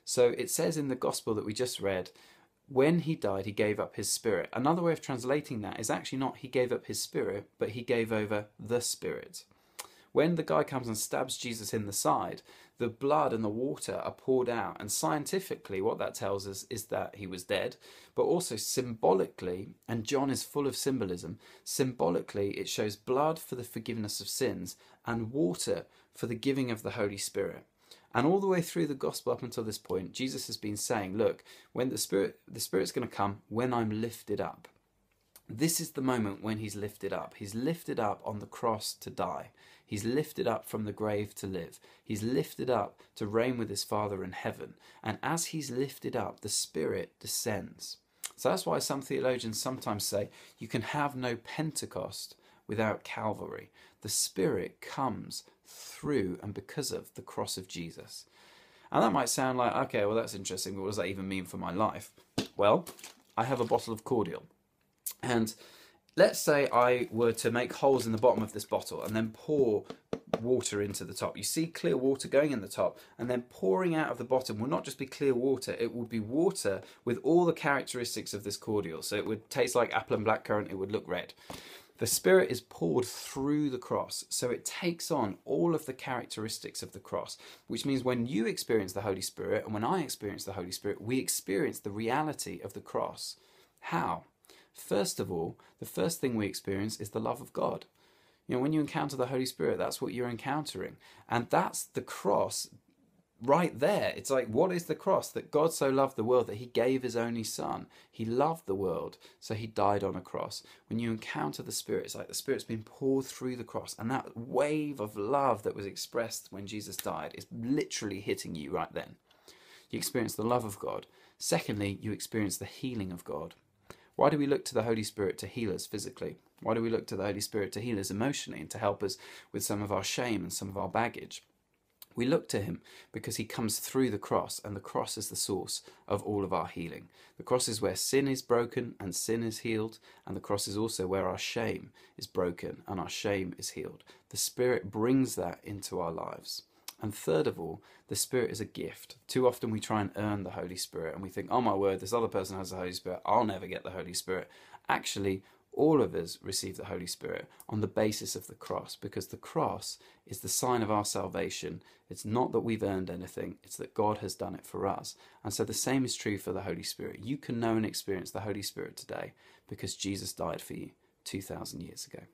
So it says in the gospel that we just read, when he died, he gave up his spirit. Another way of translating that is actually not he gave up his spirit, but he gave over the spirit. When the guy comes and stabs Jesus in the side, the blood and the water are poured out. And scientifically, what that tells us is that he was dead, but also symbolically, and John is full of symbolism, symbolically it shows blood for the forgiveness of sins and water for the giving of the Holy Spirit. And all the way through the gospel up until this point, Jesus has been saying, look, when the Spirit's going to come when I'm lifted up. This is the moment when he's lifted up. He's lifted up on the cross to die. He's lifted up from the grave to live. He's lifted up to reign with his Father in heaven. And as he's lifted up, the Spirit descends. So that's why some theologians sometimes say you can have no Pentecost without Calvary. The Spirit comes through and because of the cross of Jesus. And that might sound like, okay, well, that's interesting, but what does that even mean for my life? Well, I have a bottle of cordial. And let's say I were to make holes in the bottom of this bottle and then pour water into the top. You see clear water going in the top, and then pouring out of the bottom will not just be clear water, it would be water with all the characteristics of this cordial. So it would taste like apple and blackcurrant, it would look red. The Spirit is poured through the cross, so it takes on all of the characteristics of the cross, which means when you experience the Holy Spirit and when I experience the Holy Spirit, we experience the reality of the cross. How? First of all, the first thing we experience is the love of God. You know, when you encounter the Holy Spirit, that's what you're encountering. And that's the cross right there. It's like, what is the cross? That God so loved the world that he gave his only son. He loved the world, so he died on a cross. When you encounter the Spirit, it's like the Spirit's been poured through the cross. And that wave of love that was expressed when Jesus died is literally hitting you right then. You experience the love of God. Secondly, you experience the healing of God. Why do we look to the Holy Spirit to heal us physically? Why do we look to the Holy Spirit to heal us emotionally and to help us with some of our shame and some of our baggage? We look to him because he comes through the cross, and the cross is the source of all of our healing. The cross is where sin is broken and sin is healed, and the cross is also where our shame is broken and our shame is healed. The Spirit brings that into our lives. And third of all, the Spirit is a gift. Too often we try and earn the Holy Spirit and we think, oh my word, this other person has the Holy Spirit, I'll never get the Holy Spirit. Actually, all of us receive the Holy Spirit on the basis of the cross, because the cross is the sign of our salvation. It's not that we've earned anything, it's that God has done it for us. And so the same is true for the Holy Spirit. You can know and experience the Holy Spirit today because Jesus died for you 2,000 years ago.